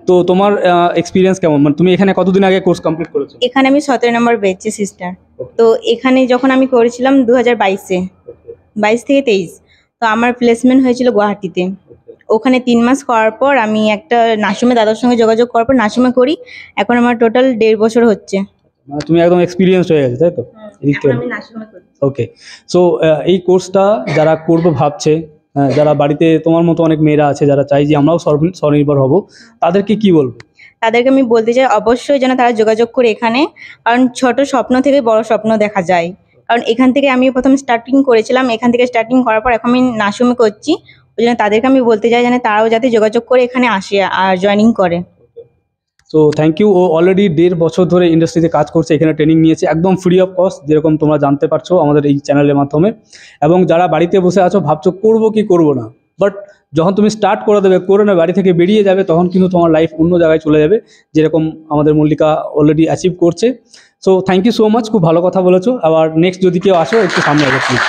তো তোমার এক্সপিরিয়েন্স কেমন, মানে তুমি এখানে কতদিন আগে কোর্স কমপ্লিট করেছো? এখানে আমি 17 নম্বর বেচে সিস্টার। তো এখানে যখন আমি করেছিলাম 2022-এ, 22 থেকে 23, তো আমার প্লেসমেন্ট হয়েছিল গুয়াহাটিতে। ওখানে 3 মাস করার পর আমি একটা নার্সিংহোমে দাদার সঙ্গে যোগাযোগ করার পর নার্সিংহোমে করি। এখন আমার টোটাল 1.5 বছর হচ্ছে। মানে তুমি একদম এক্সপিরিয়েন্স হয়ে গেছে, তাই তো? এখন আমি নার্সিংহোমে করি। ওকে, সো এই কোর্সটা যারা করবে ভাবছে, যারা বাড়িতে তোমার মতো অনেক মেয়েরা আছে যারা চাই যে আমরাও স্বনির্ভর হব, তাদেরকে কি বলবো? তাদেরকে আমি বলতে চাই অবশ্যই যেন তারা যোগাযোগ করে এখানে, কারণ ছোট স্বপ্ন থেকে বড় স্বপ্ন দেখা যায়। কারণ এখান থেকে আমি প্রথম স্টার্টিং করেছিলাম, এখান থেকে স্টার্টিং করার পর এখন আমি নার্সিংহোমে করছি। ওই জন্য তাদেরকে আমি বলতে চাই যেন তারাও যাতে যোগাযোগ করে এখানে আসে আর জয়েনিং করে। So thank you. ও অলরেডি 1.5 বছর ধরে ইন্ডাস্ট্রিতে কাজ করছে, এখানে ট্রেনিং নিয়েছে একদম ফ্রি অফ কস্ট, যেরকম তোমরা জানতে পারছো আমাদের এই চ্যানেলের মাধ্যমে। এবং যারা বাড়িতে বসে আছো ভাবছো করবো কি করবো না, বাট যখন তুমি স্টার্ট করে দেবে, করে না বাড়ি থেকে বেরিয়ে যাবে, তখন কিন্তু তোমার লাইফ অন্য জায়গায় চলে যাবে, যেরকম আমাদের মল্লিকা অলরেডি অ্যাচিভ করছে। So thank you so much, খুব ভালো কথা বলেছো। আবার নেক্সট যদি কেউ আসো একটু সামনে আসো প্লিজ।